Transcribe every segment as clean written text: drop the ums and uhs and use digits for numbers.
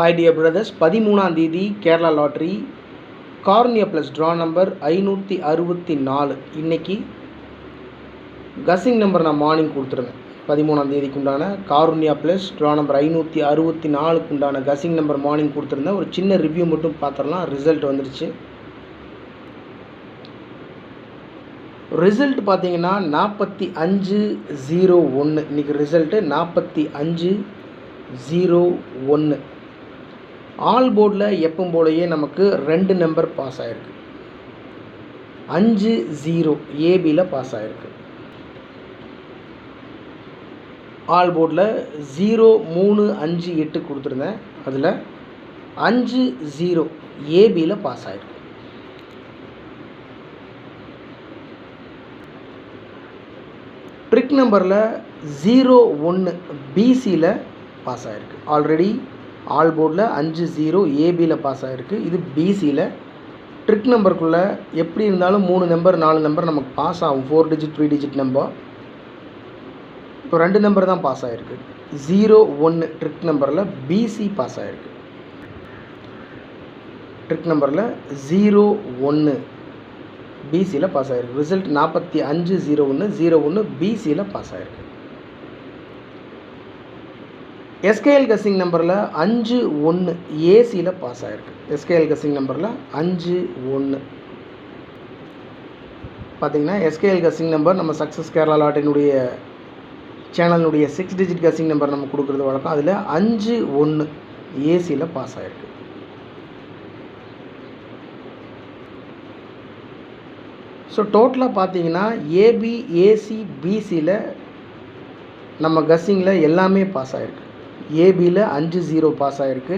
Hi dear brothers, 13ஆம் தேதி Kerala lottery cornea plus draw number 564. இன்றைக்கி கசிங் number நான் மார்னிங் கொடுத்துருந்தேன். 13ஆம் தேதிக்கு உண்டான கார்னியா ப்ளஸ் ட்ரா நம்பர் 564க்கு உண்டான கசிங் நம்பர் மார்னிங் கொடுத்துருந்தேன். ஒரு சின்ன ரிவ்யூ மட்டும் பார்த்துடலாம். ரிசல்ட் வந்துடுச்சு. ரிசல்ட் பார்த்தீங்கன்னா 4501. இன்றைக்கி ரிசல்ட்டு 4501. ஆல் போர்டில் எப்பவும் போலயே நமக்கு 2 நம்பர் பாஸ் ஆகிருக்கு. 50 ஏபியில் பாஸ் ஆகிருக்கு. ஆல் போர்டில் 0358 கொடுத்துருந்தேன். அதில் 50 ஏபியில் பாஸ் ஆகிருக்கு. ட்ரிக் நம்பரில் 01 பிசியில் பாஸ் ஆகிருக்கு. ஆல்ரெடி ஆல் போர்டில் 50 ஏபியில் பாஸ் ஆகிருக்கு. இது பிசியில். ட்ரிக் நம்பருக்குள்ளே எப்படி இருந்தாலும் 3 நம்பர் 4 நம்பர் நமக்கு பாஸ் ஆகும். 4 டிஜிட் 3 டிஜிட் நம்பர். இப்போ 2 நம்பர் தான் பாஸ் ஆகிருக்கு. 01 ட்ரிக் நம்பரில் பிசி பாஸ் ஆகிருக்கு. ட்ரிக் நம்பரில் 01 பிசியில் பாஸ் ஆகிருக்கு. ரிசல்ட் 4501 பிசியில் பாஸ் ஆகிருக்கு. எஸ்கேஎல் கசிங் நம்பரில் 51 ஏசியில் பாஸ் ஆகிருக்கு. எஸ்கேஎல் கசிங் நம்பரில் 51 பார்த்திங்கன்னா எஸ்கேஎல் கசிங் நம்பர் நம்ம சக்ஸஸ் கேரளா லாட்டினுடைய சேனலினுடைய 6 டிஜிட் கசிங் நம்பர் நம்ம கொடுக்குறது வழக்கம். அதில் 51 ஏசியில் பாஸ் ஆகிருக்கு. ஸோ டோட்டலாக பார்த்தீங்கன்னா ஏபி ஏசி பிசியில் நம்ம கஸ்ஸிங்கில் எல்லாமே பாஸ் ஆகிருக்கு. ஏபியில் 50 பாஸ் ஆகிருக்கு.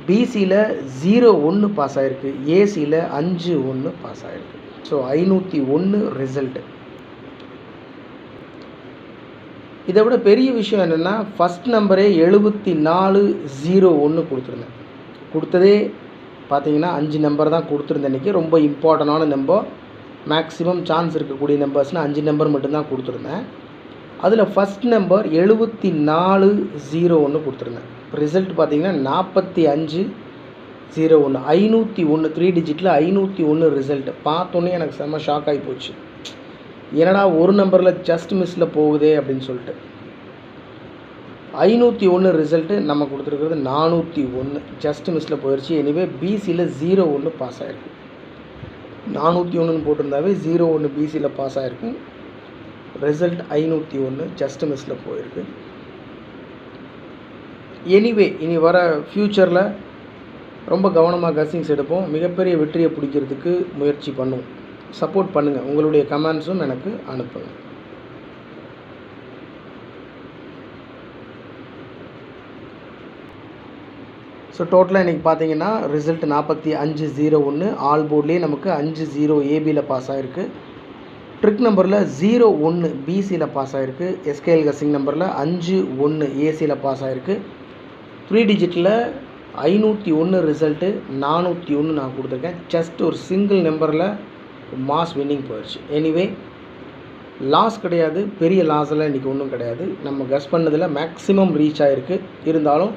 பிசியில் 01 பாஸ் ஆகிருக்கு. ஏசியில் 51 பாஸ் ஆகிருக்கு. So 501 result. இதை விட பெரிய விஷயம் என்னென்னா ஃபஸ்ட் நம்பரே 7401 கொடுத்துருந்தேன். கொடுத்ததே பார்த்தீங்கன்னா 5 நம்பர் தான் கொடுத்துருந்தேன். இன்றைக்கி ரொம்ப இம்பார்ட்டண்டான நம்பர், மேக்ஸிமம் சான்ஸ் இருக்கக்கூடிய நம்பர்ஸ்னால் 5 நம்பர் மட்டும்தான் கொடுத்துருந்தேன். அதில் ஃபஸ்ட் நம்பர் 7401 கொடுத்துருந்தேன். ரிசல்ட் பார்த்தீங்கன்னா 4501. 501 3 டிஜிட்டில் 501 ரிசல்ட்டு. பார்த்தோன்னே எனக்கு செம்ம ஷாக் ஆகி போச்சு. என்னடா ஒரு நம்பரில் ஜஸ்ட் மிஸ்ஸில் போகுதே அப்படின்னு சொல்லிட்டு. 501 ரிசல்ட்டு நம்ம கொடுத்துருக்கிறது 401 ஜஸ்ட் மிஸ்ஸில் போயிடுச்சு. எனிவே பிசியில் 01 பாஸ் ஆகிருக்கு. 401 போட்டிருந்தாவே 01 பிசியில் பாஸ் ஆகிருக்கு. ரிசல்ட் 501 ஜஸ்ட் மிஸ்ஸில் போயிருக்கு. எனிவே இனி வர ஃப்யூச்சரில் ரொம்ப கவனமாக கஸ்ஸிங்ஸ் எடுப்போம். மிகப்பெரிய வெற்றியை பிடிக்கிறதுக்கு முயற்சி பண்ணுவோம். சப்போர்ட் பண்ணுங்கள். உங்களுடைய கமெண்ட்ஸும் எனக்கு அனுப்புங்க. ஸோ டோட்டலாக இன்றைக்கி பார்த்தீங்கன்னா ரிசல்ட் 4501. ஆல் போர்ட்லேயே நமக்கு 50 ஏபியில் பாஸ் ஆகிருக்கு. ட்ரிக் நம்பரில் 01 பிசியில் பாஸ் ஆகிருக்கு. எஸ்கேஎல் கசிங் நம்பரில் 51 ஏசியில் பாஸ் ஆகிருக்கு. 3 டிஜிட்டில் 501 ரிசல்ட்டு. 401 நான் கொடுத்துருக்கேன். ஜஸ்ட் ஒரு சிங்கிள் நம்பரில் மாஸ் வின்னிங் போயிடுச்சு. எனிவே லாஸ் கிடையாது, பெரிய லாஸெல்லாம் இன்றைக்கி ஒன்றும் கிடையாது. நம்ம கஸ் பண்ணதில் மேக்ஸிமம் ரீச் ஆகிருக்கு. இருந்தாலும்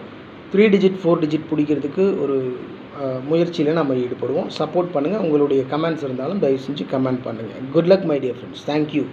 3 டிஜிட் 4 டிஜிட் பிடிக்கிறதுக்கு ஒரு முயற்சியில் நம்ம ஈடுபடுவோம். சப்போர்ட் பண்ணுங்கள். உங்களுடைய கமெண்ட்ஸ் இருந்தாலும் தயவு செஞ்சு கமெண்ட் பண்ணுங்கள். Good luck my dear friends. Thank you.